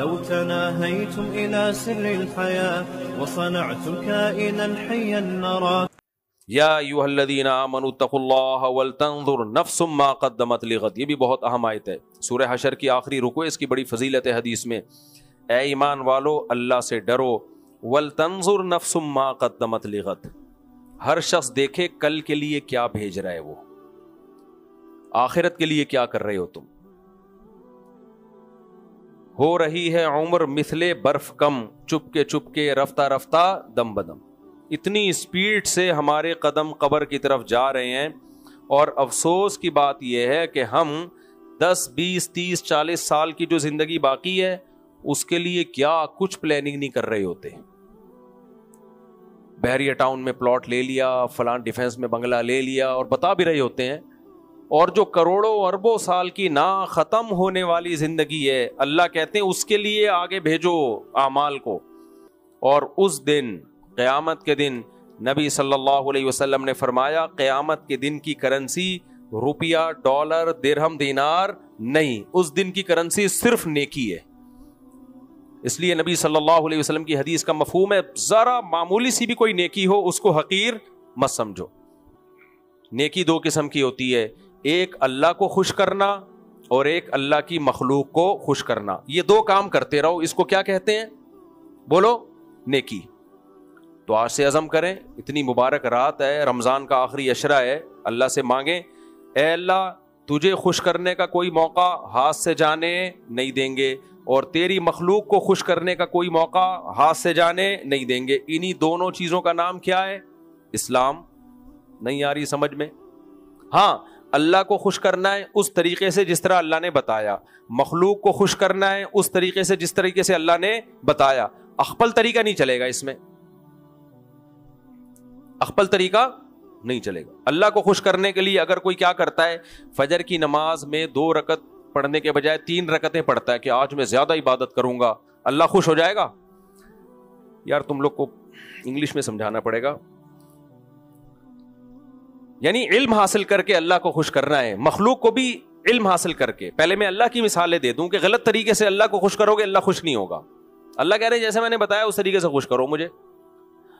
لو تناهيتم إلى سر الحياة وصنعتم كائنا حيا نرى. یا ایھا الذین آمنوا اتقوا اللہ ولتنظر نفس ما قدمت لغد. یہ بھی بہت اہم آیت ہے، سورہ حشر کی آخری رکوع، اس کی بڑی فضیلت ہے حدیث میں. اے ایمان والو اللہ سے ڈرو، ولتنظر نفس ما قدمت لغد. ہر شخص دیکھے کل کے لیے کیا بھیج رہا ہے، وہ آخرت کے لیے کیا کر رہے ہو تم. ہو رہی ہے عمر مثلے برف کم، چپ کے رفتہ رفتہ دم بدم. اتنی اسپیڈ سے ہمارے قدم قبر کی طرف جا رہے ہیں، اور افسوس کی بات یہ ہے کہ ہم 10 20 30 40 سال کی جو زندگی باقی ہے اس کے لیے کیا کچھ پلاننگ نہیں کر رہے ہوتے. بحریہ ٹاؤن میں پلاٹ لے لیا، فلان ڈیفنس میں بنگلہ لے لیا، اور بتا بھی رہے ہوتے ہیں. اور جو کروڑوں اربوں سال کی نا ختم ہونے والی زندگی ہے، اللہ کہتے ہیں اس کے لیے آگے بھیجو اعمال کو. اور اس دن قیامت کے دن نبی صلی اللہ علیہ وسلم نے فرمایا قیامت کے دن کی کرنسی روپیہ، ڈالر، درہم، دینار نہیں، اس دن کی کرنسی صرف نیکی ہے. اس لیے نبی صلی اللہ علیہ وسلم کی حدیث کا مفہوم ہے ذرا معمولی سی بھی کوئی نیکی ہو اس کو حقیر مت سمجھو. نیکی 2 قسم کی ہوتی ہے، ایک اللہ کو خوش کرنا اور ایک اللہ کی مخلوق کو خوش کرنا. یہ 2 کام کرتے رہو، اس کو کیا کہتے ہیں؟ بولو، نیکی. تو آج سے عزم کریں، اتنی مبارک رات ہے، رمضان کا آخری عشرہ ہے، اللہ سے مانگیں اے اللہ تجھے خوش کرنے کا کوئی موقع ہاتھ سے جانے نہیں دیں گے، اور تیری مخلوق کو خوش کرنے کا کوئی موقع ہاتھ سے جانے نہیں دیں گے. انہی دونوں چیزوں کا نام کیا ہے؟ اسلام. نہیں آ رہی سمجھ میں؟ ہاں، اللہ کو خوش کرنا ہے اس طریقے سے جس طرح اللہ نے بتایا، مخلوق کو خوش کرنا ہے اس طریقے سے جس طریقے سے اللہ نے بتایا. اخپل طریقہ نہیں چلے گا، اس میں اخپل طریقہ نہیں چلے گا. اللہ کو خوش کرنے کے لیے اگر کوئی کیا کرتا ہے، فجر کی نماز میں 2 رکعت پڑھنے کے بجائے 3 رکعتیں پڑھتا ہے کہ آج میں زیادہ عبادت کروں گا، اللہ خوش ہو جائے گا؟ یار تم لوگ کو انگلش میں سمجھانا پڑے گا. یعنی علم حاصل کر کے اللہ کو خوش کرنا ہے، مخلوق کو بھی علم حاصل کر کے. پہلے میں اللہ کی مثالیں دے دوں کہ غلط طریقے سے اللہ کو خوش کرو گے اللہ خوش نہیں ہوگا. اللہ کہہ رہے ہیں جیسے میں نے بتایا اس طریقے سے خوش کرو مجھے.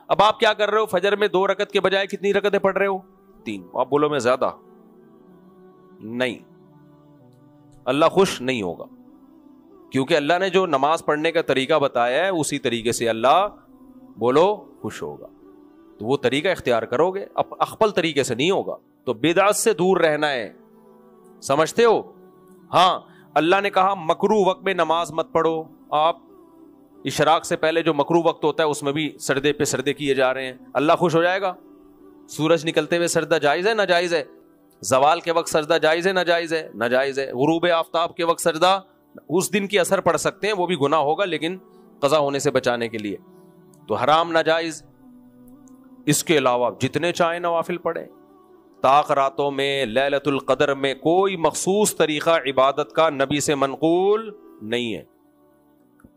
اب آپ کیا کر رہے ہو؟ فجر میں 2 رکعت کے بجائے کتنی رکعتیں پڑھ رہے ہو؟ 3. آپ بولو میں زیادہ نہیں، اللہ خوش نہیں ہوگا، کیونکہ اللہ نے جو نماز پڑھنے کا طریقہ بتایا ہے اسی طریقے سے اللہ بولو خوش ہوگا. تو وہ طریقہ اختیار کرو گے، اب اخپل طریقے سے نہیں ہوگا. تو بدعت سے دور رہنا ہے، سمجھتے ہو؟ ہاں، اللہ نے کہا مکروہ وقت میں نماز مت پڑھو. آپ اشراق سے پہلے جو مکروہ وقت ہوتا ہے اس میں بھی سجدے پہ سجدے کیے جا رہے ہیں، اللہ خوش ہو جائے گا؟ سورج نکلتے ہوئے سجدہ جائز ہے ناجائز ہے؟ زوال کے وقت سجدہ جائز ہے ناجائز ہے؟ ناجائز ہے. غروب آفتاب کے وقت سجدہ، اس دن کی اثر پڑ سکتے ہیں، وہ بھی گناہ ہوگا لیکن قضا ہونے سے بچانے کے لیے. تو حرام ناجائز. اس کے علاوہ جتنے چاہیں نوافل پڑھیں. طاق راتوں میں، لیلۃ القدر میں کوئی مخصوص طریقہ عبادت کا نبی سے منقول نہیں ہے.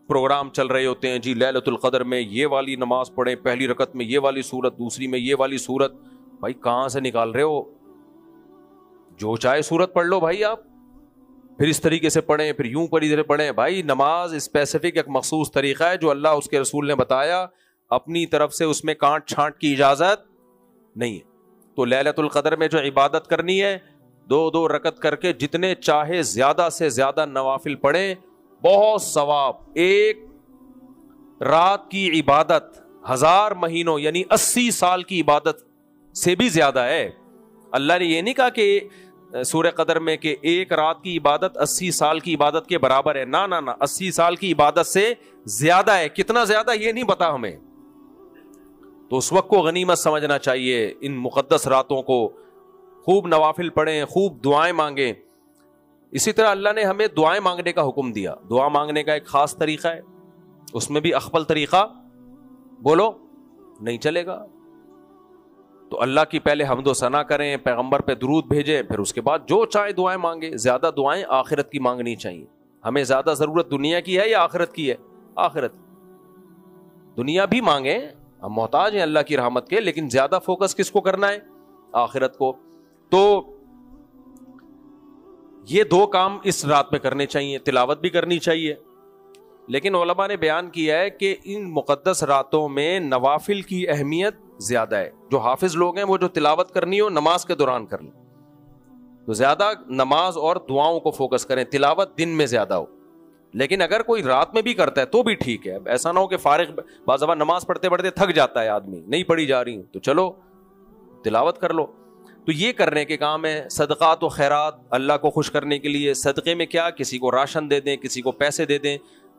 پروگرام چل رہے ہوتے ہیں، جی لیلۃ القدر میں یہ والی نماز پڑھیں، پہلی رکعت میں یہ والی سورت، دوسری میں یہ والی سورت. بھائی کہاں سے نکال رہے ہو؟ جو چاہے سورت پڑھ لو بھائی آپ، پھر اس طریقے سے پڑھیں، پھر یوں پڑھیں. بھائی نماز اسپیسیفک ایک مخصوص طریقہ ہے جو اللہ اس کے رسول نے بتایا، اپنی طرف سے اس میں کانٹ چھانٹ کی اجازت نہیں ہے. تو لیلۃ القدر میں جو عبادت کرنی ہے 2 رکعت کر کے جتنے چاہے زیادہ سے زیادہ نوافل پڑھیں، بہت ثواب. ایک رات کی عبادت 1000 مہینوں یعنی 80 سال کی عبادت سے بھی زیادہ ہے. اللہ نے یہ نہیں کہا کہ سورہ قدر میں کہ ایک رات کی عبادت 80 سال کی عبادت کے برابر ہے. نہ 80 سال کی عبادت سے زیادہ ہے. کتنا زیادہ یہ نہیں پتا ہمیں. تو اس وقت کو غنیمت سمجھنا چاہیے. ان مقدس راتوں کو خوب نوافل پڑھیں، خوب دعائیں مانگیں. اسی طرح اللہ نے ہمیں دعائیں مانگنے کا حکم دیا. دعا مانگنے کا ایک خاص طریقہ ہے، اس میں بھی اخپل طریقہ بولو نہیں چلے گا. تو اللہ کی پہلے حمد و ثنا کریں، پیغمبر پہ درود بھیجیں، پھر اس کے بعد جو چاہے دعائیں مانگیں. زیادہ دعائیں آخرت کی مانگنی چاہیے. ہمیں زیادہ ضرورت دنیا کی ہے یا آخرت کی ہے؟ آخرت. دنیا بھی مانگیں، ہم محتاج ہیں اللہ کی رحمت کے، لیکن زیادہ فوکس کس کو کرنا ہے؟ آخرت کو. تو یہ 2 کام اس رات میں کرنے چاہیے. تلاوت بھی کرنی چاہیے. لیکن علماء نے بیان کیا ہے کہ ان مقدس راتوں میں نوافل کی اہمیت زیادہ ہے. جو حافظ لوگ ہیں وہ جو تلاوت کرنی ہو نماز کے دوران کر لیں, تو زیادہ نماز اور دعاؤں کو فوکس کریں, تلاوت دن میں زیادہ ہو. لیکن اگر کوئی رات میں بھی کرتا ہے تو بھی ٹھیک ہے, ایسا نہ ہو کہ فارغ بعض دفعہ نماز پڑھتے پڑھتے تھک جاتا ہے آدمی, نہیں پڑھی جا رہی تو چلو تلاوت کر لو. تو یہ کرنے کے کام ہے. صدقات و خیرات اللہ کو خوش کرنے کے لیے, صدقے میں کیا, کسی کو راشن دے دیں, کسی کو پیسے دے دیں.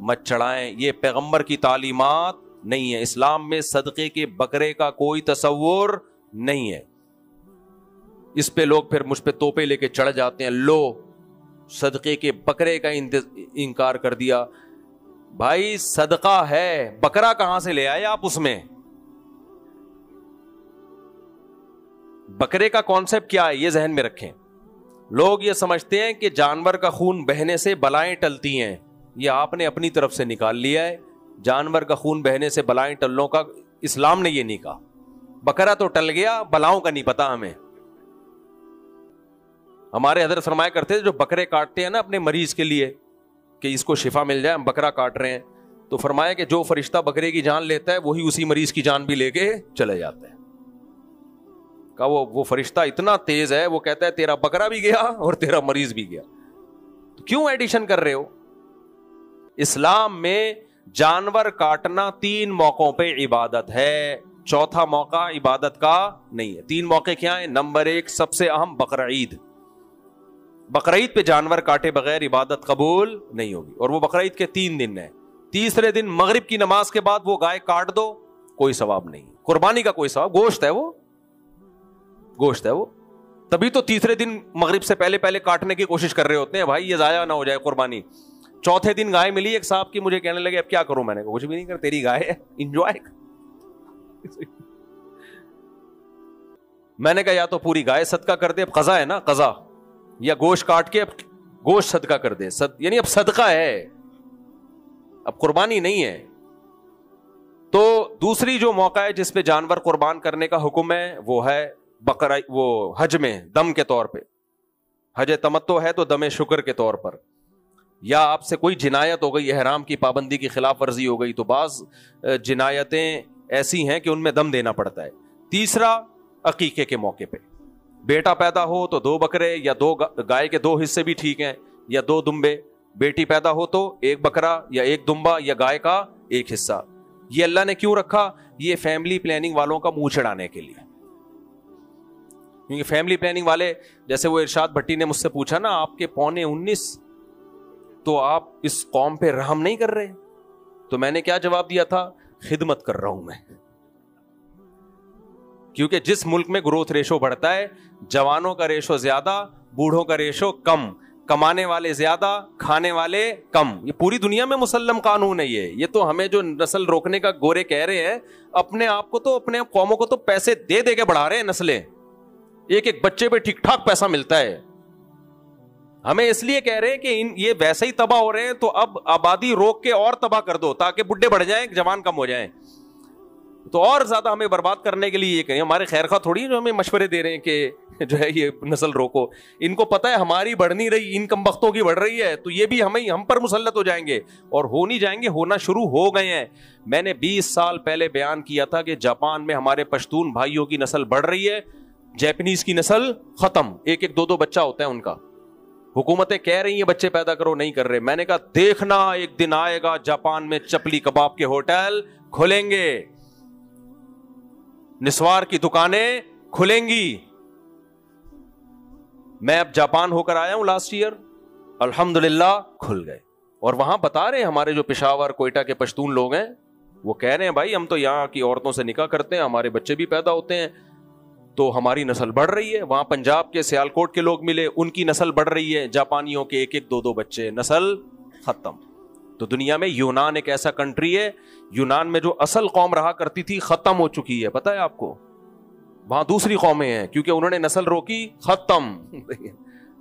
مت چڑھائیں, یہ پیغمبر کی تعلیمات نہیں ہے. اسلام میں صدقے کے بکرے کا کوئی تصور نہیں ہے. اس پہ لوگ پھر مجھ پہ توپے لے کے چڑھ جاتے ہیں, لو صدقے کے بکرے کا انکار کر دیا. بھائی صدقہ ہے, بکرا کہاں سے لے آئے آپ؟ اس میں بکرے کا کانسیپٹ کیا ہے یہ ذہن میں رکھیں. لوگ یہ سمجھتے ہیں کہ جانور کا خون بہنے سے بلائیں ٹلتی ہیں, یہ آپ نے اپنی طرف سے نکال لیا ہے. جانور کا خون بہنے سے بلائیں ٹلنے کا اسلام نے یہ نہیں کہا. بکرا تو ٹل گیا, بلاؤں کا نہیں پتا ہمیں. ہمارے حضرت فرمایا کرتے تھے جو بکرے کاٹتے ہیں نا اپنے مریض کے لیے کہ اس کو شفا مل جائے, ہم بکرا کاٹ رہے ہیں, تو فرمایا کہ جو فرشتہ بکرے کی جان لیتا ہے وہی اسی مریض کی جان بھی لے کے چلے جاتا ہے. کہ وہ فرشتہ اتنا تیز ہے, وہ کہتا ہے تیرا بکرا بھی گیا اور تیرا مریض بھی گیا. تو کیوں ایڈیشن کر رہے ہو؟ اسلام میں جانور کاٹنا 3 موقعوں پہ عبادت ہے, چوتھا موقع عبادت کا نہیں ہے. 3 موقع کیا ہیں؟ نمبر 1 سب سے اہم بقرعید. بقرعید پہ جانور کاٹے بغیر عبادت قبول نہیں ہوگی, اور وہ بقرعید کے 3 دن ہیں. تیسرے دن مغرب کی نماز کے بعد وہ گائے کاٹ دو, کوئی ثواب نہیں. قربانی کا کوئی ثواب, گوشت ہے وہ, گوشت ہے وہ. تبھی تو تیسرے دن مغرب سے پہلے کاٹنے کی کوشش کر رہے ہوتے ہیں بھائی یہ ضائع نہ ہو جائے قربانی. چوتھے دن گائے ملی ایک صاحب کی, مجھے کہنے لگے اب کیا کروں؟ میں نے کہا کچھ بھی نہیں کر, تیری گائے ہے, انجوائے. میں نے کہا یا تو پوری گائے صدقہ کر دے, اب قضا ہے نا قضا, یا گوشت کاٹ کے گوشت صدقہ کر دے. یعنی اب صدقہ ہے, اب قربانی نہیں ہے. تو دوسری جو موقع ہے جس پہ جانور قربان کرنے کا حکم ہے وہ ہے بقرہ, وہ حج میں دم کے طور پہ. حج تمتع ہے تو دم شکر کے طور پر, یا آپ سے کوئی جنایت ہو گئی, احرام کی پابندی کی خلاف ورزی ہو گئی, تو بعض جنایتیں ایسی ہیں کہ ان میں دم دینا پڑتا ہے. تیسرا عقیقے کے موقع پہ, بیٹا پیدا ہو تو 2 بکرے یا 2 گائے کے 2 حصے بھی ٹھیک ہیں, یا 2 دمبے. بیٹی پیدا ہو تو 1 بکرا یا 1 دمبا یا گائے کا 1 حصہ. یہ اللہ نے کیوں رکھا؟ یہ فیملی پلاننگ والوں کا منہ چڑھانے کے لیے. کیونکہ فیملی پلاننگ والے, جیسے وہ ارشاد بھٹی نے مجھ سے پوچھا نا آپ کے 19.25 تو آپ اس قوم پہ رحم نہیں کر رہے, تو میں نے کیا جواب دیا تھا؟ خدمت کر رہا ہوں میں. کیونکہ جس ملک میں گروتھ ریشو بڑھتا ہے, جوانوں کا ریشو زیادہ, بوڑھوں کا ریشو کم, کمانے والے زیادہ, کھانے والے کم. یہ پوری دنیا میں مسلم قانون ہے. یہ تو ہمیں جو نسل روکنے کا گورے کہہ رہے ہیں, اپنے آپ کو تو, اپنے قوموں کو تو پیسے دے دے کے بڑھا رہے ہیں نسلیں. ایک بچے پہ ٹھیک ٹھاک پیسہ ملتا ہے. ہمیں اس لیے کہہ رہے ہیں کہ یہ ویسے ہی تباہ ہو رہے ہیں, تو اب آبادی روک کے اور تباہ کر دو تاکہ بڈھے بڑھ جائیں, جوان کم ہو جائیں. تو اور زیادہ ہمیں برباد کرنے کے لیے یہ کہیں. ہمارے خیر خواہ تھوڑی جو ہمیں مشورے دے رہے ہیں کہ جو ہے یہ نسل روکو. ان کو پتہ ہے ہماری بڑھ نہیں رہی, ان کم بختوں کی بڑھ رہی ہے, تو یہ بھی ہم پر مسلط ہو جائیں گے, اور ہو نہیں جائیں گے, ہونا شروع ہو گئے ہیں. میں نے 20 سال پہلے بیان کیا تھا کہ جاپان میں ہمارے پشتون بھائیوں کی نسل بڑھ رہی ہے, جیپنیز کی نسل ختم. 1-1 2-2 بچہ ہوتا ہے ان کا. حکومتیں کہہ رہی ہیں بچے پیدا کرو, نہیں کر رہے. میں نے کہا دیکھنا ایک دن آئے گا جاپان میں چپلی کباب کے ہوٹل کھلیں گے, نسوار کی دکانیں کھلیں گی. میں اب جاپان ہو کر آیا ہوں لاسٹ ایئر, الحمدللہ کھل گئے. اور وہاں بتا رہے ہیں ہمارے جو پشاور کوئٹہ کے پشتون لوگ ہیں, وہ کہہ رہے ہیں بھائی ہم تو یہاں کی عورتوں سے نکاح کرتے ہیں, ہمارے بچے بھی پیدا ہوتے ہیں, تو ہماری نسل بڑھ رہی ہے. وہاں پنجاب کے سیالکوٹ کے لوگ ملے, ان کی نسل بڑھ رہی ہے. جاپانیوں کے 1-1 2-2 بچے, نسل ختم. تو دنیا میں یونان ایک ایسا کنٹری ہے, یونان میں جو اصل قوم رہا کرتی تھی ختم ہو چکی ہے, پتہ ہے آپ کو. وہاں دوسری قومیں ہیں, کیونکہ انہوں نے نسل روکی, ختم.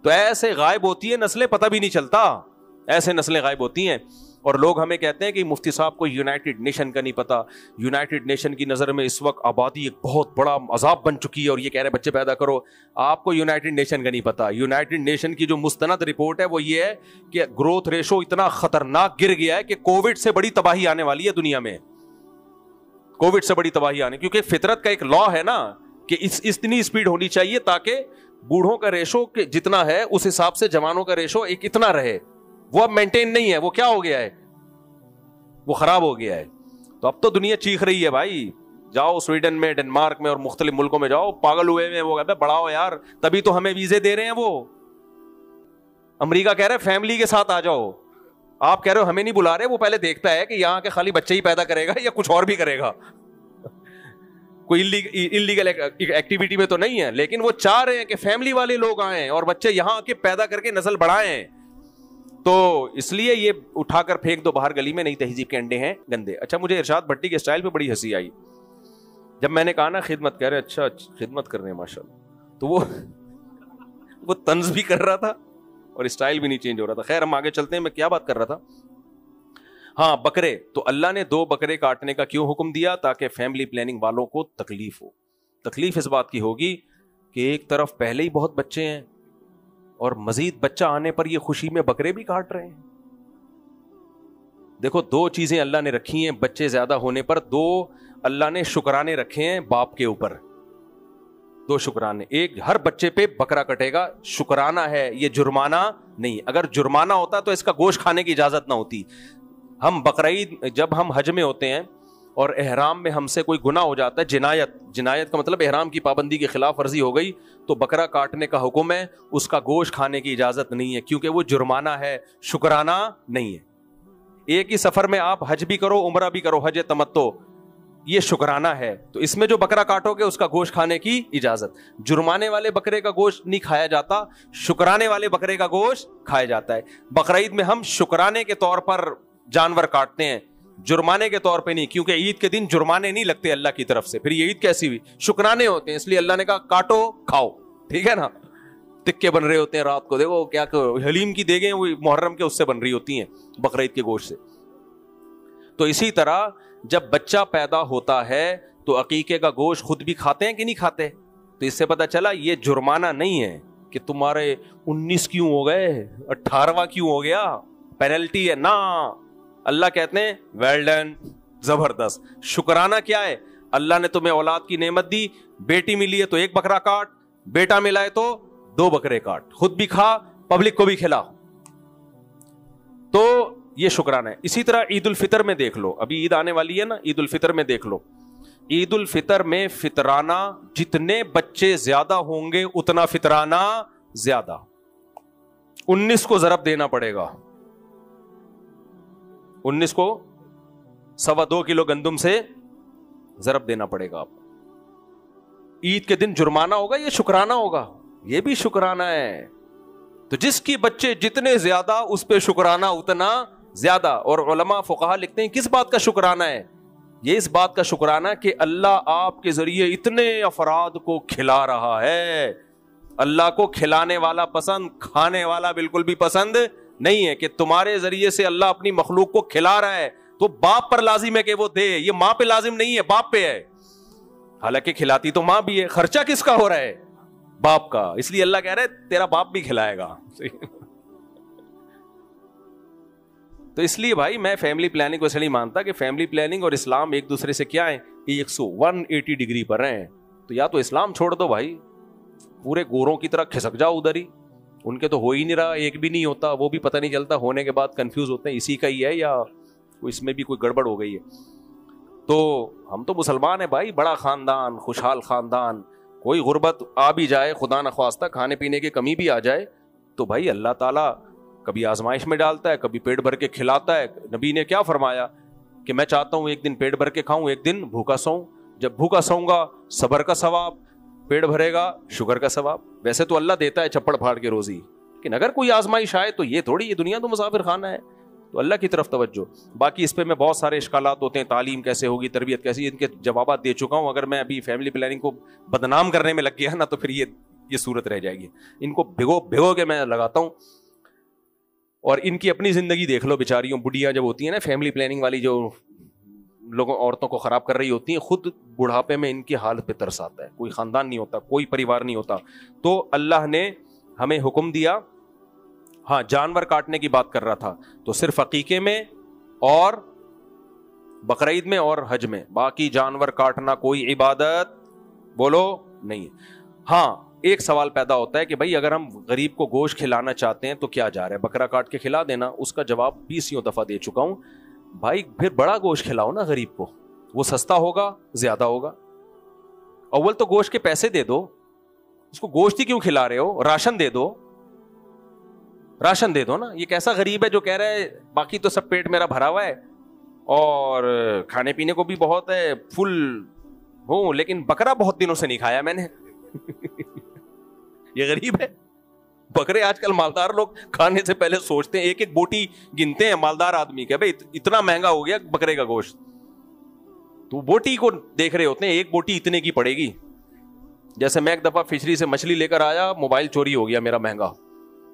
تو ایسے غائب ہوتی ہے نسلیں, پتہ بھی نہیں چلتا, ایسے نسلیں غائب ہوتی ہیں. اور لوگ ہمیں کہتے ہیں کہ مفتی صاحب کو یونائٹڈ نیشن کا نہیں پتا, یونائٹڈ نیشن کی نظر میں اس وقت آبادی ایک بہت بڑا عذاب بن چکی ہے اور یہ کہہ رہے بچے پیدا کرو. آپ کو یونائٹڈ نیشن کا نہیں پتا. یونائٹڈ نیشن کی جو مستند رپورٹ ہے وہ یہ ہے کہ گروتھ ریشو اتنا خطرناک گر گیا ہے کہ کووڈ سے بڑی تباہی آنے والی ہے دنیا میں, کووڈ سے بڑی تباہی آنے, کیونکہ فطرت کا ایک لا ہے نا کہ اتنی اسپیڈ ہونی چاہیے تاکہ بوڑھوں کا ریشو جتنا ہے اس حساب سے جوانوں کا ریشو ایک اتنا رہے. وہ اب مینٹین نہیں ہے, وہ کیا ہو گیا ہے, وہ خراب ہو گیا ہے. تو اب تو دنیا چیخ رہی ہے بھائی, جاؤ سویڈن میں, ڈنمارک میں اور مختلف ملکوں میں جاؤ, پاگل ہوئے میں, وہ کہتے ہیں بڑھاؤ یار, تبھی تو ہمیں ویزے دے رہے ہیں. وہ امریکہ کہہ رہے فیملی کے ساتھ آ جاؤ, آپ کہہ رہے ہو ہمیں نہیں بلا رہے. وہ پہلے دیکھتا ہے کہ یہاں کے خالی بچے ہی پیدا کرے گا یا کچھ اور بھی کرے گا, کوئی انلیگل ایکٹیویٹی میں تو نہیں ہے, لیکن وہ چاہ رہے ہیں کہ فیملی والے لوگ آئیں اور بچے یہاں آ کے پیدا کر کے نسل بڑھائیں. تو اس لیے یہ اٹھا کر پھینک دو باہر گلی میں, نئی تہذیب کے انڈے ہیں گندے. اچھا, مجھے ارشاد بھٹی کے سٹائل پہ بڑی ہنسی آئی جب میں نے کہا نا خدمت, کہہ رہے اچھا خدمت کر رہے ہیں ماشاء اللہ. تو وہ طنز بھی کر رہا تھا اور اسٹائل بھی نہیں چینج ہو رہا تھا. خیر ہم آگے چلتے ہیں. میں کیا بات کر رہا تھا, ہاں بکرے. تو اللہ نے 2 بکرے کاٹنے کا کیوں حکم دیا؟ تاکہ فیملی پلاننگ والوں کو تکلیف ہو. تکلیف اس بات کی ہوگی کہ ایک طرف پہلے ہی بہت بچے ہیں اور مزید بچہ آنے پر یہ خوشی میں بکرے بھی کاٹ رہے ہیں. دیکھو 2 چیزیں اللہ نے رکھی ہیں بچے زیادہ ہونے پر. 2 اللہ نے شکرانے رکھے ہیں باپ کے اوپر, 2 شکرانے. ایک, ہر بچے پہ بکرا کٹے گا, شکرانہ ہے, یہ جرمانہ نہیں. اگر جرمانہ ہوتا تو اس کا گوشت کھانے کی اجازت نہ ہوتی. ہم بقرعید جب ہم حج میں ہوتے ہیں اور احرام میں ہم سے کوئی گناہ ہو جاتا ہے, جنایت کا مطلب احرام کی پابندی کی خلاف ورزی ہو گئی, تو بکرا کاٹنے کا حکم ہے. اس کا گوشت کھانے کی اجازت نہیں ہے کیونکہ وہ جرمانہ ہے, شکرانہ نہیں ہے. ایک ہی سفر میں آپ حج بھی کرو عمرہ بھی کرو, حج تمتع, یہ شکرانہ ہے. تو اس میں جو بکرا کاٹو گے اس کا گوشت کھانے کی اجازت. جرمانے والے بکرے کا گوشت نہیں کھایا جاتا, شکرانے والے بکرے کا گوشت کھایا جاتا ہے. بقرعید میں ہم شکرانے کے طور پر جانور کاٹتے ہیں, جرمانے کے طور پہ نہیں, کیونککہ عید کے دن جرمانے نہیں لگتے اللہ کی طرف سے. پھر یہ عید کیسی ہوئی, شکرانے ہوتے ہیں, اس لیے اللہ نے کہا کاٹو کھاؤ, ٹھیک ہے نا. تکے بن رہے ہوتے ہیں رات کو, دیکھو کیا حلیم کی دیگیں وہ محرم کے اس سے بن رہی ہوتی ہیں بقرعید کے گوشت سے. تو اسی طرح جب بچہ پیدا ہوتا ہے تو عقیقے کا گوشت خود بھی کھاتے ہیں کہ نہیں کھاتے. تو اس سے پتا چلا یہ جرمانہ نہیں ہے کہ تمہارے 19 کیوں ہو گئے, 18واں کیوں ہو گیا, پینلٹی ہے نا. اللہ کہتے ہیں ویل ڈن, زبردست. شکرانہ کیا ہے, اللہ نے تمہیں اولاد کی نعمت دی, بیٹی ملی ہے تو 1 بکرا کاٹ, بیٹا ملا ہے تو 2 بکرے کاٹ, خود بھی کھا پبلک کو بھی کھلا. تو یہ شکرانہ ہے. اسی طرح عید الفطر میں دیکھ لو, ابھی عید آنے والی ہے نا, عید الفطر میں دیکھ لو. عید الفطر میں فطرانہ, جتنے بچے زیادہ ہوں گے اتنا فطرانہ زیادہ. 19 کو ضرب دینا پڑے گا, 19 کو 2.25 کلو گندم سے ضرب دینا پڑے گا. آپ عید کے دن جرمانہ ہوگا, یہ شکرانہ ہوگا, یہ بھی شکرانہ ہے. تو جس کی بچے جتنے زیادہ اس پہ شکرانہ اتنا زیادہ. اور علماء فقہا لکھتے ہیں کس بات کا شکرانہ ہے, یہ اس بات کا شکرانہ کہ اللہ آپ کے ذریعے اتنے افراد کو کھلا رہا ہے. اللہ کو کھلانے والا پسند, کھانے والا بالکل بھی پسند نہیں ہے. کہ تمہارے ذریعے سے اللہ اپنی مخلوق کو کھلا رہا ہے تو باپ پر لازم ہے کہ وہ دے, یہ ماں پہ لازم نہیں ہے, باپ پہ ہے. حالانکہ کھلاتی تو ماں بھی ہے, خرچہ کس کا ہو رہا ہے, باپ کا. اس لیے اللہ کہہ رہا ہے تیرا باپ بھی کھلائے گا. تو اس لیے بھائی میں فیملی پلاننگ کو اس لیے مانتا کہ فیملی پلاننگ اور اسلام ایک دوسرے سے کیا ہے, 180 ڈگری پر ہیں. تو یا تو اسلام چھوڑ دو بھائی, پورے گوروں کی طرح کھسک جاؤ ادھر ہی, ان کے تو ہو ہی نہیں رہا, ایک بھی نہیں ہوتا, وہ بھی پتہ نہیں چلتا, ہونے کے بعد کنفیوز ہوتے ہیں اسی کا ہی ہے یا اس میں بھی کوئی گڑبڑ ہو گئی ہے. تو ہم تو مسلمان ہیں بھائی, بڑا خاندان, خوشحال خاندان. کوئی غربت آ بھی جائے, خدا نخواستہ کھانے پینے کی کمی بھی آ جائے, تو بھائی اللہ تعالیٰ کبھی آزمائش میں ڈالتا ہے, کبھی پیٹ بھر کے کھلاتا ہے. نبی نے کیا فرمایا کہ میں چاہتا ہوں ایک دن پیٹ بھر کے کھاؤں, ایک دن بھوکا سوؤں. جب بھوکا سوؤں گا صبر کا ثواب, پیٹ بھرے گا شکر کا ثواب. ویسے تو اللہ دیتا ہے چھپڑ پھاڑ کے روزی, لیکن اگر کوئی آزمائش آئے تو یہ تھوڑی, یہ دنیا تو مسافر خانہ ہے. تو اللہ کی طرف توجہ. باقی اس پہ میں بہت سارے اشکالات ہوتے ہیں, تعلیم کیسے ہوگی, تربیت کیسی, ان کے جوابات دے چکا ہوں. اگر میں ابھی فیملی پلاننگ کو بدنام کرنے میں لگ گیا نا تو پھر یہ صورت رہ جائے گی. ان کو بھگو کے میں لگاتا ہوں. اور ان کی اپنی زندگی دیکھ لو بیچاریوں, بڑھیاں جب ہوتی ہیں نا فیملی پلاننگ والی, جو لوگوں عورتوں کو خراب کر رہی ہوتی ہیں, خود بڑھاپے میں ان کی حالت پہ ترس آتا ہے. کوئی خاندان نہیں ہوتا, کوئی پریوار نہیں ہوتا. تو اللہ نے ہمیں حکم دیا. ہاں, جانور کاٹنے کی بات کر رہا تھا, تو صرف عقیقے میں اور بقرعید میں اور حج میں, باقی جانور کاٹنا کوئی عبادت بولو نہیں. ہاں, ایک سوال پیدا ہوتا ہے کہ بھائی اگر ہم غریب کو گوشت کھلانا چاہتے ہیں تو کیا جا رہا ہے, بکرا کاٹ کے کھلا دینا. اس کا جواب 20 دفعہ دے چکا ہوں بھائی, پھر بڑا گوشت کھلاؤ نا غریب کو, وہ سستا ہوگا, زیادہ ہوگا. اول تو گوشت کے پیسے دے دو, اس کو گوشت ہی کیوں کھلا رہے ہو, راشن دے دو, راشن دے دو نا. یہ کیسا غریب ہے جو کہہ رہا ہے باقی تو سب پیٹ میرا بھرا ہوا ہے اور کھانے پینے کو بھی بہت ہے, فل ہوں, لیکن بکرا بہت دنوں سے نہیں کھایا میں نے. یہ غریب ہے. بکرے آج کل مالدار لوگ کھانے سے پہلے سوچتے ہیں, ایک ایک بوٹی گنتے ہیں مالدار آدمی کے, بھائی اتنا مہنگا ہو گیا بکرے کا گوشت, تو بوٹی کو دیکھ رہے ہوتے ہیں, ایک بوٹی اتنے کی پڑے گی. جیسے میں ایک دفعہ فشری سے مچھلی لے کر آیا, موبائل چوری ہو گیا میرا مہنگا,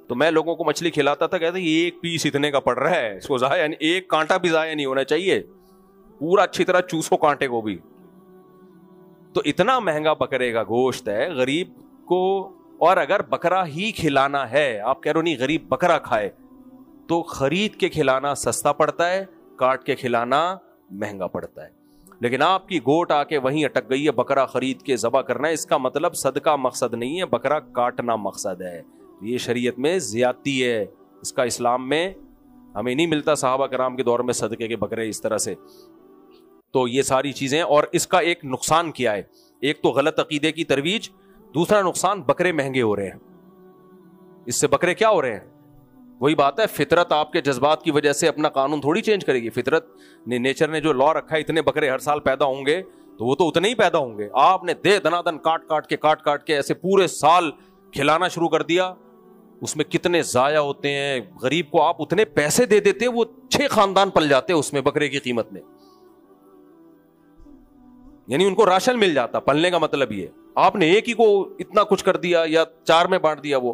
تو میں لوگوں کو مچھلی کھلاتا تھا, کہتے یہ ایک پیس اتنے کا پڑ رہا ہے, اس کو ضائع, یعنی ایک کانٹا بھی ضائع نہیں ہونا چاہیے, پورا اچھی طرح چوسو کانٹے کو بھی. تو اتنا مہنگا بکرے کا گوشت ہے غریب کو. اور اگر بکرا ہی کھلانا ہے, آپ کہہ رہے نہیں غریب بکرا کھائے, تو خرید کے کھلانا سستا پڑتا ہے, کاٹ کے کھلانا مہنگا پڑتا ہے. لیکن آپ کی گوٹ آ کے وہیں اٹک گئی ہے, بکرا خرید کے ذبح کرنا ہے. اس کا مطلب صدقہ مقصد نہیں ہے, بکرا کاٹنا مقصد ہے. یہ شریعت میں زیادتی ہے, اس کا اسلام میں ہمیں نہیں ملتا. صحابہ کرام کے دور میں صدقے کے بکرے اس طرح سے. تو یہ ساری چیزیں, اور اس کا ایک نقصان کیا ہے, ایک تو غلط عقیدے کی ترویج, دوسرا نقصان بکرے مہنگے ہو رہے ہیں. اس سے بکرے کیا ہو رہے ہیں, وہی بات ہے, فطرت آپ کے جذبات کی وجہ سے اپنا قانون تھوڑی چینج کرے گی. فطرت نے, نیچر نے جو لا رکھا ہے, اتنے بکرے ہر سال پیدا ہوں گے, تو وہ تو اتنے ہی پیدا ہوں گے. آپ نے دے دنادن کاٹ کے ایسے پورے سال کھلانا شروع کر دیا, اس میں کتنے ضائع ہوتے ہیں. غریب کو آپ اتنے پیسے دے دیتے, وہ 6 خاندان پل جاتے اس میں بکرے کی قیمت میں, یعنی ان کو راشن مل جاتا. پلنے کا مطلب یہ, آپ نے ایک ہی کو اتنا کچھ کر دیا یا 4 میں بانٹ دیا وہ,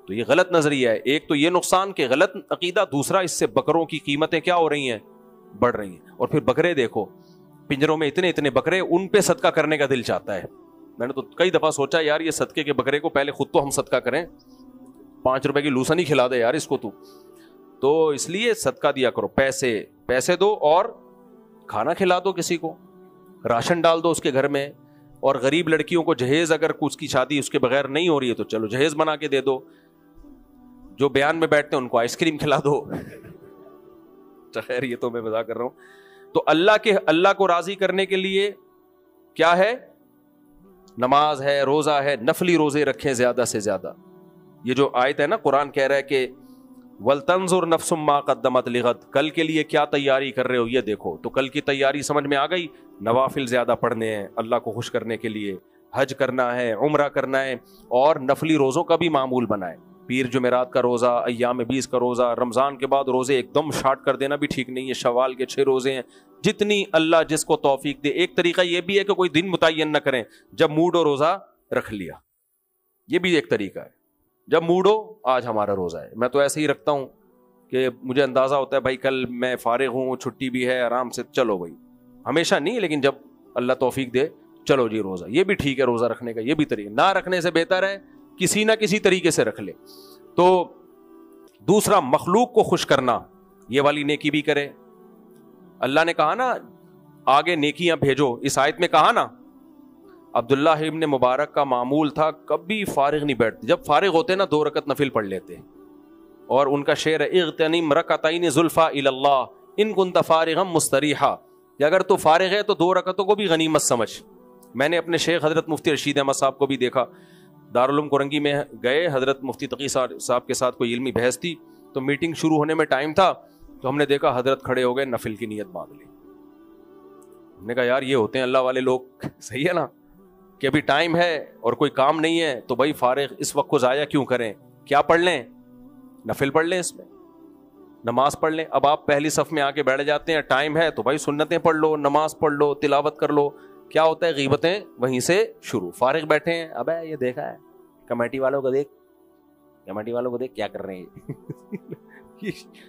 تو یہ غلط نظریہ ہے. ایک تو یہ نقصان کہ غلط عقیدہ, دوسرا اس سے بکروں کی قیمتیں کیا ہو رہی ہیں, بڑھ رہی ہیں. اور پھر بکرے دیکھو, پنجروں میں اتنے بکرے, ان پہ صدقہ کرنے کا دل چاہتا ہے. میں نے تو کئی دفعہ سوچا یار یہ صدقے کے بکرے کو پہلے خود تو ہم صدقہ کریں, 5 روپے کی لوسن ہی کھلا دے یار اس کو تو اس لیے صدقہ دیا کرو. پیسے دو اور کھانا کھلا دو, کسی کو راشن ڈال دو اس کے گھر میں. اور غریب لڑکیوں کو جہیز, اگر اس کی شادی اس کے بغیر نہیں ہو رہی ہے تو چلو جہیز بنا کے دے دو. جو بیان میں بیٹھتے ہیں ان کو آئس کریم کھلا دو. خیر یہ تو میں مذاق کر رہا ہوں. تو اللہ کو راضی کرنے کے لیے کیا ہے, نماز ہے, روزہ ہے, نفلی روزے رکھیں زیادہ سے زیادہ. یہ جو آیت ہے نا, قرآن کہہ رہا ہے کہ وَلْتَنْظُرْ نَفْسٌ مَا قَدَّمَتْ لِغَدٍ, کل کے لیے کیا تیاری کر رہے ہو یہ دیکھو. تو کل کی تیاری سمجھ میں آ گئی, نوافل زیادہ پڑھنے ہیں اللہ کو خوش کرنے کے لیے, حج کرنا ہے, عمرہ کرنا ہے, اور نفلی روزوں کا بھی معمول بنائے. پیر جمعرات کا روزہ, ایام 20 کا روزہ, رمضان کے بعد روزے ایک دم شارٹ کر دینا بھی ٹھیک نہیں ہے. شوال کے 6 روزے ہیں, جتنی اللہ جس کو توفیق دے. ایک طریقہ یہ بھی ہے کہ کوئی دن متعین نہ کریں, جب موڈ ہو روزہ رکھ لیا, یہ بھی ایک طریقہ ہے. جب موڈ ہو, آج ہمارا روزہ ہے. میں تو ایسے ہی رکھتا ہوں کہ مجھے اندازہ ہوتا ہے بھائی کل میں فارغ ہوں, چھٹی بھی ہے, آرام سے چلو بھائی. ہمیشہ نہیں, لیکن جب اللہ توفیق دے چلو جی روزہ. یہ بھی ٹھیک ہے روزہ رکھنے کا, یہ بھی طریقہ. نہ رکھنے سے بہتر ہے کسی نہ کسی طریقے سے رکھ لے. تو دوسرا, مخلوق کو خوش کرنا, یہ والی نیکی بھی کرے. اللہ نے کہا نا آگے نیکیاں بھیجو, اس آیت میں کہا نا. عبداللہ ابن مبارک کا معمول تھا کبھی فارغ نہیں بیٹھتے, جب فارغ ہوتے نا 2 رکعت نفل پڑھ لیتے. اور ان کا شعر ہے اغتنم رکعتین زلفا الی اللہ ان کنت فارغا مستریحا, کہ اگر تو فارغ ہے تو 2 رکعتوں کو بھی غنیمت سمجھ. میں نے اپنے شیخ حضرت مفتی رشید احمد صاحب کو بھی دیکھا, دارالعلوم کورنگی میں گئے, حضرت مفتی تقی صاحب کے ساتھ کوئی علمی بحث تھی, تو میٹنگ شروع ہونے میں ٹائم تھا, تو ہم نے دیکھا حضرت کھڑے ہو گئے, نفل کی نیت باندھ لی. ہم نے کہا یار یہ ہوتے ہیں اللہ والے لوگ, صحیح ہے نا, کہ ابھی ٹائم ہے اور کوئی کام نہیں ہے تو بھائی فارغ اس وقت کو ضائع کیوں کریں, کیا پڑھ لیں, نفل پڑھ لیں, اس میں نماز پڑھ لیں. اب آپ پہلی صف میں آ کے بیٹھ جاتے ہیں, ٹائم ہے تو بھائی سنتیں پڑھ لو, نماز پڑھ لو, تلاوت کر لو. کیا ہوتا ہے, غیبتیں وہیں سے شروع. فارغ بیٹھے ہیں, ابے یہ دیکھا ہے کمیٹی والوں کو دیکھ, کمیٹی والوں کو دیکھ کیا کر رہے ہیں,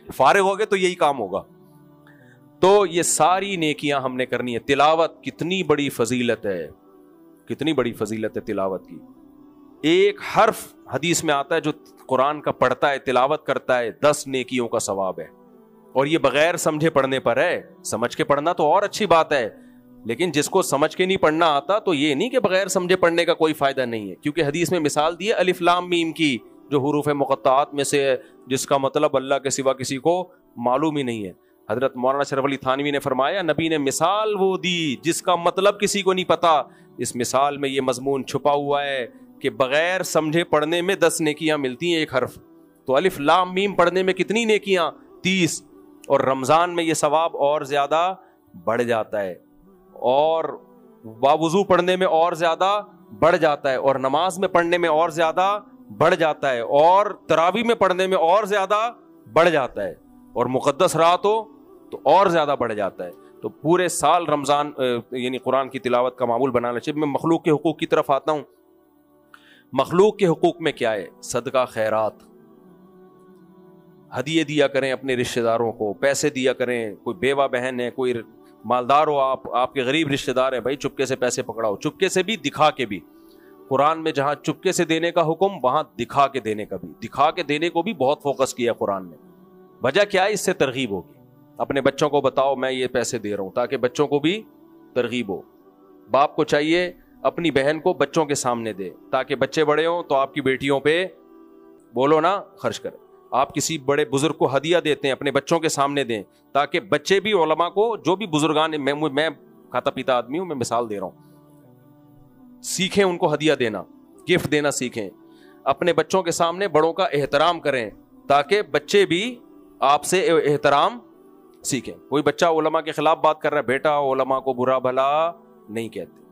فارغ ہو گئے تو یہی کام ہوگا. تو یہ ساری نیکیاں ہم نے کرنی ہے. تلاوت کتنی بڑی فضیلت ہے, کتنی بڑی فضیلت ہے تلاوت کی. ایک حرف حدیث میں آتا ہے جو قرآن کا پڑھتا ہے, تلاوت کرتا ہے, 10 نیکیوں کا ثواب ہے. اور یہ بغیر سمجھے پڑھنے پر ہے. سمجھ کے پڑھنا تو اور اچھی بات ہے, لیکن جس کو سمجھ کے نہیں پڑھنا آتا تو یہ نہیں کہ بغیر سمجھے پڑھنے کا کوئی فائدہ نہیں ہے. کیونکہ حدیث میں مثال دی ہے الف لام میم کی, جو حروف مقطعات میں سے ہے, جس کا مطلب اللہ کے سوا کسی کو معلوم ہی نہیں ہے. حضرت مولانا شرف علی تھانوی نے فرمایا, نبی نے مثال وہ دی جس کا مطلب کسی کو نہیں پتا. اس مثال میں یہ مضمون چھپا ہوا ہے کہ بغیر سمجھے پڑھنے میں 10 نیکیاں ملتی ہیں ایک حرف. تو الف لام میم پڑھنے میں کتنی نیکیاں؟ 30. اور رمضان میں یہ ثواب اور زیادہ بڑھ جاتا ہے, اور باوضو پڑھنے میں اور زیادہ بڑھ جاتا ہے, اور نماز میں پڑھنے میں اور زیادہ بڑھ جاتا ہے, اور تراویح میں پڑھنے میں اور زیادہ بڑھ جاتا ہے, اور مقدس رات ہو تو اور زیادہ بڑھ جاتا ہے. تو پورے سال رمضان یعنی قرآن کی تلاوت کا معمول بنانا چاہیے. میں مخلوق کے حقوق کی طرف آتا ہوں. مخلوق کے حقوق میں کیا ہے؟ صدقہ خیرات, ہدیے دیا کریں اپنے رشتہ داروں کو, پیسے دیا کریں. کوئی بیوہ بہن ہے, کوئی مالدار ہو, آپ کے غریب رشتہ دار ہیں, بھائی چپکے سے پیسے پکڑاؤ, چپکے سے بھی دکھا کے بھی. قرآن میں جہاں چپکے سے دینے کا حکم, وہاں دکھا کے دینے کا بھی. دکھا کے دینے کو بھی بہت فوکس کیا قرآن نے. وجہ کیا ہے؟ اس سے ترغیب ہوگی. اپنے بچوں کو بتاؤ میں یہ پیسے دے رہا ہوں, تاکہ بچوں کو بھی ترغیب ہو. باپ کو چاہیے اپنی بہن کو بچوں کے سامنے دے, تاکہ بچے بڑے ہوں تو آپ کی بیٹیوں پہ بولو نا خرچ کرے. آپ کسی بڑے بزرگ کو ہدیہ دیتے ہیں, اپنے بچوں کے سامنے دیں, تاکہ بچے بھی علماء کو, جو بھی بزرگان, میں کھاتا پیتا آدمی ہوں, میں مثال دے رہا ہوں, سیکھیں ان کو ہدیہ دینا, گفٹ دینا سیکھیں. اپنے بچوں کے سامنے بڑوں کا احترام کریں, تاکہ بچے بھی آپ سے احترام سیکھیں. کوئی بچہ علماء کے خلاف بات کر رہا ہے, بیٹا علماء کو برا بھلا نہیں کہتے,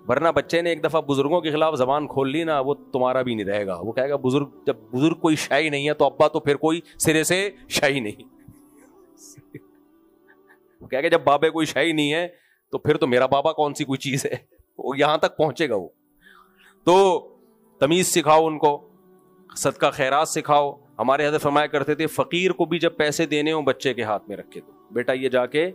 ورنہ بچے نے ایک دفعہ بزرگوں کے خلاف زبان کھول لی نا, وہ تمہارا بھی نہیں رہے گا. وہ کہے گا بزرگ, جب بزرگ کوئی شاہی نہیں ہے تو ابا تو پھر کوئی سرے سے شاہی نہیں. وہ کہے گا جب بابے کوئی شاہی نہیں ہے تو پھر تو میرا بابا کون سی کوئی چیز ہے. وہ یہاں تک پہنچے گا. وہ تو تمیز سکھاؤ ان کو, صدقہ خیرات سکھاؤ. ہمارے حضرت فرمایا کرتے تھے, فقیر کو بھی جب پیسے دینے ہوں بچے کے ہاتھ میں رکھے تو بیٹا یہ جا کے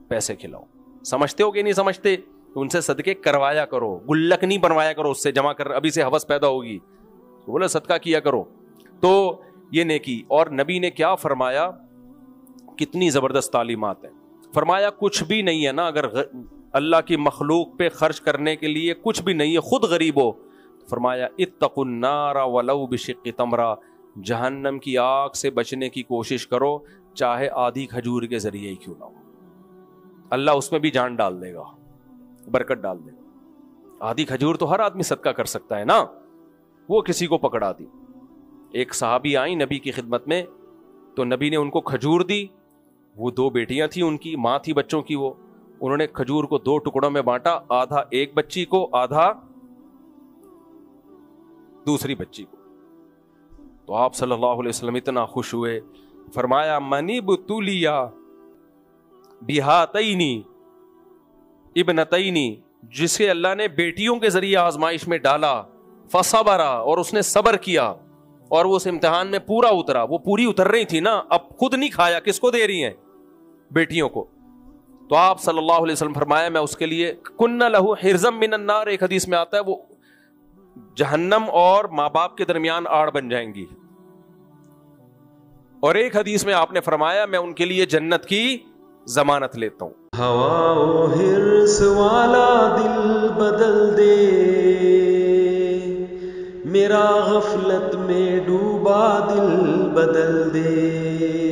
پیسے کھلاؤ. سمجھتے ہو کہ نہیں سمجھتے؟ تو ان سے صدقے کروایا کرو, گلک نہیں بنوایا کرو اس سے جمع کر, ابھی سے ہوس پیدا ہوگی. تو بولے صدقہ کیا کرو. تو یہ نیکی. اور نبی نے کیا فرمایا, کتنی زبردست تعلیمات ہیں. فرمایا کچھ بھی نہیں ہے نا, اگر اللہ کی مخلوق پہ خرچ کرنے کے لیے کچھ بھی نہیں ہے, خود غریب ہو, فرمایا اتقوا النار ولو بشق تمرہ, جہنم کی آگ سے بچنے کی کوشش کرو, چاہے آدھی کھجور کے ذریعے ہی کیوں نہ ہو. اللہ اس میں بھی جان ڈال دے گا, برکت ڈال دے گا. آدھی کھجور تو ہر آدمی صدقہ کر سکتا ہے نا. وہ کسی کو پکڑا دی. ایک صحابی آئی نبی کی خدمت میں, تو نبی نے ان کو کھجور دی. وہ 2 بیٹیاں تھیں, ان کی ماں تھی بچوں کی. وہ انہوں نے کھجور کو 2 ٹکڑوں میں بانٹا, آدھا ایک بچی کو, آدھا دوسری بچی کو. تو آپ صلی اللہ علیہ وسلم اتنا خوش ہوئے, فرمایا منی بتولیا بہاتینی ابنتینی, جسے اللہ نے بیٹیوں کے ذریعے آزمائش میں ڈالا, فصبرا, اور اس نے صبر کیا, اور وہ اس امتحان میں پورا اترا. وہ پوری اتر رہی تھی نا, اب خود نہیں کھایا, کس کو دے رہی ہیں؟ بیٹیوں کو. تو آپ صلی اللہ علیہ وسلم فرمایا میں اس کے لیے کن لہو حرزم من النار, ایک حدیث میں آتا ہے وہ جہنم اور ماں باپ کے درمیان آڑ بن جائیں گی. اور ایک حدیث میں آپ نے فرمایا میں ان کے لیے جنت کی ضمانت لیتا ہوں. ہوا و حرص والا دل بدل دے, میرا غفلت میں ڈوبا دل بدل دے.